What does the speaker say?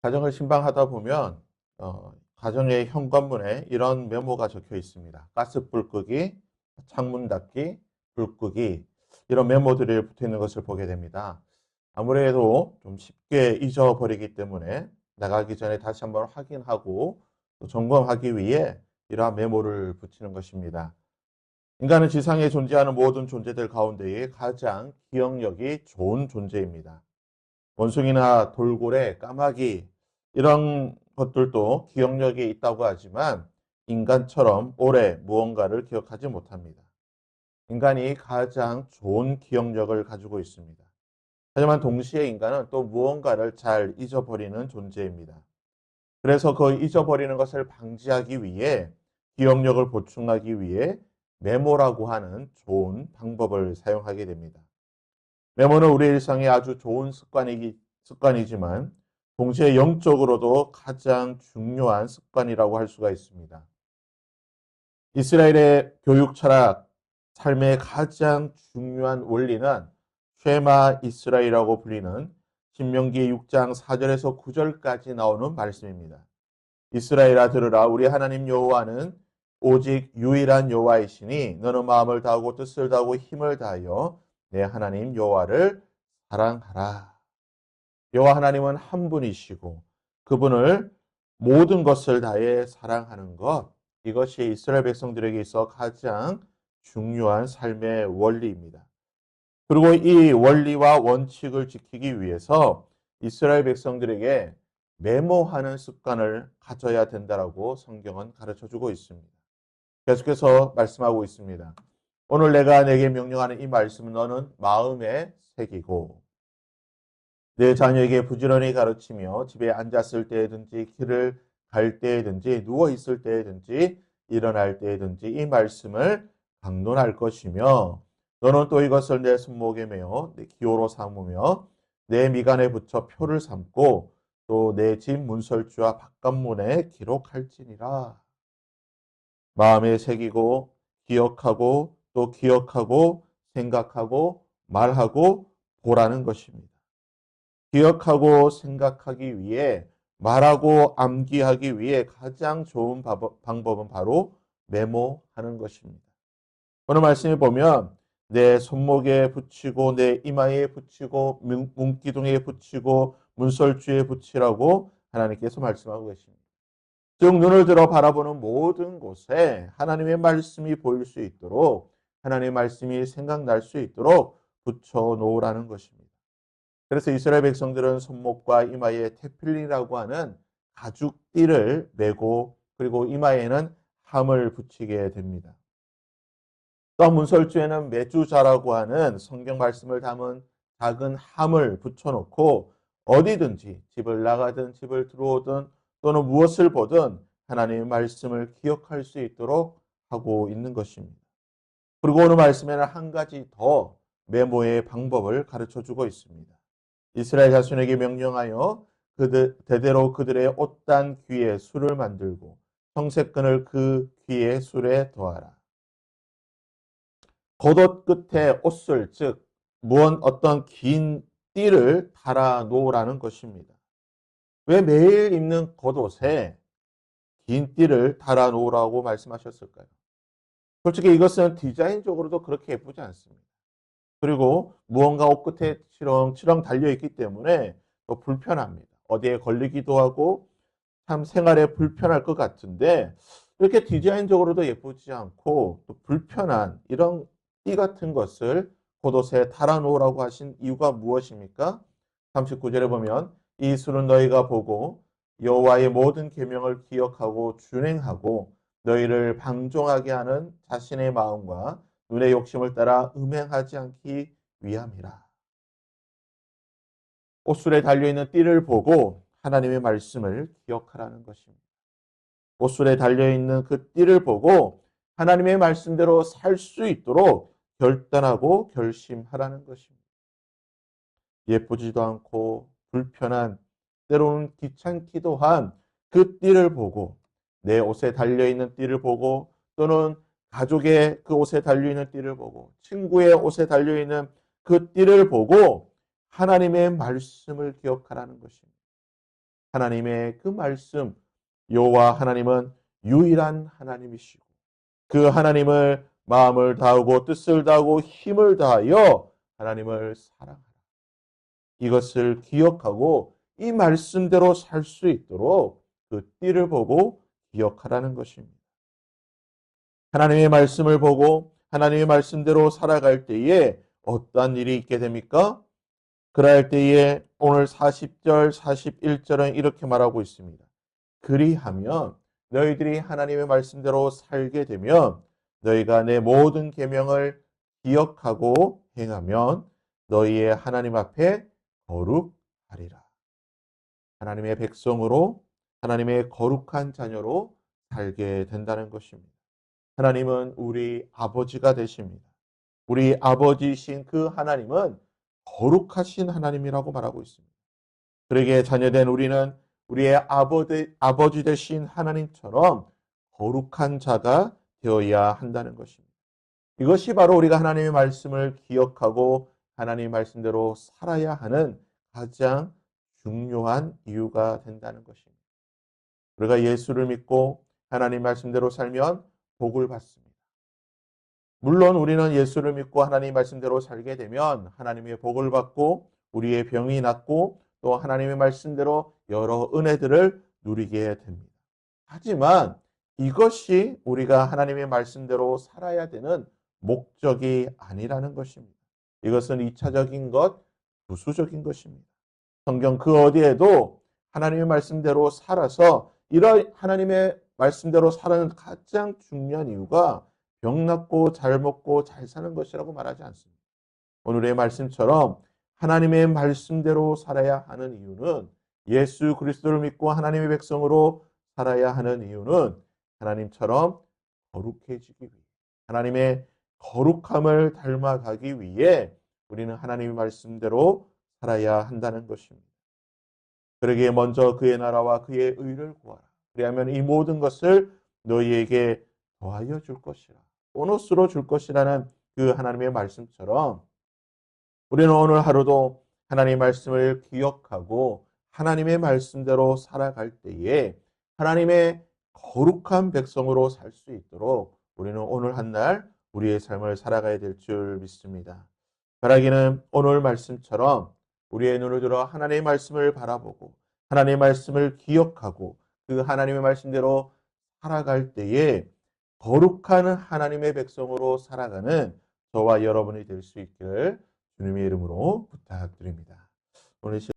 가정을 신방하다 보면 가정의 현관문에 이런 메모가 적혀 있습니다. 가스불 끄기, 창문 닫기, 불 끄기 이런 메모들이 붙어 있는 것을 보게 됩니다. 아무래도 좀 쉽게 잊어버리기 때문에 나가기 전에 다시 한번 확인하고 또 점검하기 위해 이러한 메모를 붙이는 것입니다. 인간은 지상에 존재하는 모든 존재들 가운데에 가장 기억력이 좋은 존재입니다. 원숭이나 돌고래, 까마귀 이런 것들도 기억력이 있다고 하지만 인간처럼 오래 무언가를 기억하지 못합니다. 인간이 가장 좋은 기억력을 가지고 있습니다. 하지만 동시에 인간은 또 무언가를 잘 잊어버리는 존재입니다. 그래서 그 잊어버리는 것을 방지하기 위해 기억력을 보충하기 위해 메모라고 하는 좋은 방법을 사용하게 됩니다. 메모는 우리 일상에 아주 좋은 습관이지만 동시에 영적으로도 가장 중요한 습관이라고 할 수가 있습니다. 이스라엘의 교육 철학, 삶의 가장 중요한 원리는 쉐마 이스라엘이라고 불리는 신명기 6장 4절에서 9절까지 나오는 말씀입니다. 이스라엘아 들으라 우리 하나님 여호와는 오직 유일한 여호와이시니 너는 마음을 다하고 뜻을 다하고 힘을 다하여 내 하나님 여호와를 사랑하라. 여호와 하나님은 한 분이시고 그분을 모든 것을 다해 사랑하는 것, 이것이 이스라엘 백성들에게 있어 가장 중요한 삶의 원리입니다. 그리고 이 원리와 원칙을 지키기 위해서 이스라엘 백성들에게 메모하는 습관을 가져야 된다라고 성경은 가르쳐주고 있습니다. 계속해서 말씀하고 있습니다. 오늘 내가 내게 명령하는 이 말씀은 너는 마음에 새기고 내 자녀에게 부지런히 가르치며 집에 앉았을 때든지 길을 갈 때든지 누워 있을 때든지 일어날 때든지 이 말씀을 강론할 것이며 너는 또 이것을 내 손목에 매어 내 기호로 삼으며 내 미간에 붙여 표를 삼고 또 내 집 문설주와 바깥문에 기록할지니라. 마음에 새기고 기억하고 또 기억하고 생각하고 말하고 보라는 것입니다. 기억하고 생각하기 위해 말하고 암기하기 위해 가장 좋은 방법은 바로 메모하는 것입니다. 오늘 말씀에 보면 내 손목에 붙이고 내 이마에 붙이고 문기둥에 붙이고 문설주에 붙이라고 하나님께서 말씀하고 계십니다. 즉 눈을 들어 바라보는 모든 곳에 하나님의 말씀이 보일 수 있도록 하나님의 말씀이 생각날 수 있도록 붙여 놓으라는 것입니다. 그래서 이스라엘 백성들은 손목과 이마에 테필린이라고 하는 가죽띠를 메고 그리고 이마에는 함을 붙이게 됩니다. 또 문설주에는 메주자라고 하는 성경 말씀을 담은 작은 함을 붙여놓고 어디든지 집을 나가든 집을 들어오든 또는 무엇을 보든 하나님의 말씀을 기억할 수 있도록 하고 있는 것입니다. 그리고 오늘 말씀에는 한 가지 더 메모의 방법을 가르쳐주고 있습니다. 이스라엘 자손에게 명령하여 대대로 그들의 옷단 귀에 술을 만들고 청색끈을 그 귀에 술에 더하라. 겉옷 끝에 옷을 즉 어떤 긴 띠를 달아 놓으라는 것입니다. 왜 매일 입는 겉옷에 긴 띠를 달아 놓으라고 말씀하셨을까요? 솔직히 이것은 디자인적으로도 그렇게 예쁘지 않습니다. 그리고 무언가 옷 끝에 치렁치렁 달려있기 때문에 또 불편합니다. 어디에 걸리기도 하고 참 생활에 불편할 것 같은데 이렇게 디자인적으로도 예쁘지 않고 또 불편한 이런 띠 같은 것을 겉옷에 달아놓으라고 하신 이유가 무엇입니까? 39절에 보면 이 수는 너희가 보고 여호와의 모든 계명을 기억하고 준행하고 너희를 방종하게 하는 자신의 마음과 눈의 욕심을 따라 음행하지 않기 위함이라. 옷술에 달려있는 띠를 보고 하나님의 말씀을 기억하라는 것입니다. 옷술에 달려있는 그 띠를 보고 하나님의 말씀대로 살 수 있도록 결단하고 결심하라는 것입니다. 예쁘지도 않고 불편한 때로는 귀찮기도 한 그 띠를 보고 내 옷에 달려있는 띠를 보고 또는 가족의 그 옷에 달려있는 띠를 보고 친구의 옷에 달려있는 그 띠를 보고 하나님의 말씀을 기억하라는 것입니다. 하나님의 그 말씀, 여호와 하나님은 유일한 하나님이시고 그 하나님을 마음을 다하고 뜻을 다하고 힘을 다하여 하나님을 사랑하라. 이것을 기억하고 이 말씀대로 살 수 있도록 그 띠를 보고 기억하라는 것입니다. 하나님의 말씀을 보고 하나님의 말씀대로 살아갈 때에 어떠한 일이 있게 됩니까? 그럴 때에 오늘 40절, 41절은 이렇게 말하고 있습니다. 그리하면 너희들이 하나님의 말씀대로 살게 되면 너희가 내 모든 계명을 기억하고 행하면 너희의 하나님 앞에 거룩하리라. 하나님의 백성으로 하나님의 거룩한 자녀로 살게 된다는 것입니다. 하나님은 우리 아버지가 되십니다. 우리 아버지이신 그 하나님은 거룩하신 하나님이라고 말하고 있습니다. 그러기에 자녀된 우리는 우리의 아버지 되신 하나님처럼 거룩한 자가 되어야 한다는 것입니다. 이것이 바로 우리가 하나님의 말씀을 기억하고 하나님의 말씀대로 살아야 하는 가장 중요한 이유가 된다는 것입니다. 우리가 예수를 믿고 하나님 말씀대로 살면 복을 받습니다. 물론 우리는 예수를 믿고 하나님 말씀대로 살게 되면 하나님의 복을 받고 우리의 병이 낫고 또 하나님의 말씀대로 여러 은혜들을 누리게 됩니다. 하지만 이것이 우리가 하나님의 말씀대로 살아야 되는 목적이 아니라는 것입니다. 이것은 2차적인 것, 부수적인 것입니다. 성경 그 어디에도 하나님의 말씀대로 살아서 이런 하나님의 말씀대로 살아는 가장 중요한 이유가 병 낫고 잘 먹고 잘 사는 것이라고 말하지 않습니다. 오늘의 말씀처럼 하나님의 말씀대로 살아야 하는 이유는 예수 그리스도를 믿고 하나님의 백성으로 살아야 하는 이유는 하나님처럼 거룩해지기 위해 하나님의 거룩함을 닮아가기 위해 우리는 하나님의 말씀대로 살아야 한다는 것입니다. 그러기에 먼저 그의 나라와 그의 의를 구하라. 그리하면 이 모든 것을 너희에게 더하여 줄 것이라. 보너스로 줄 것이라는 그 하나님의 말씀처럼 우리는 오늘 하루도 하나님의 말씀을 기억하고 하나님의 말씀대로 살아갈 때에 하나님의 거룩한 백성으로 살 수 있도록 우리는 오늘 한 날 우리의 삶을 살아가야 될 줄 믿습니다. 바라기는 오늘 말씀처럼 우리의 눈을 들어 하나님의 말씀을 바라보고 하나님의 말씀을 기억하고 그 하나님의 말씀대로 살아갈 때에 거룩한 하나님의 백성으로 살아가는 저와 여러분이 될 수 있기를 주님의 이름으로 부탁드립니다. 오늘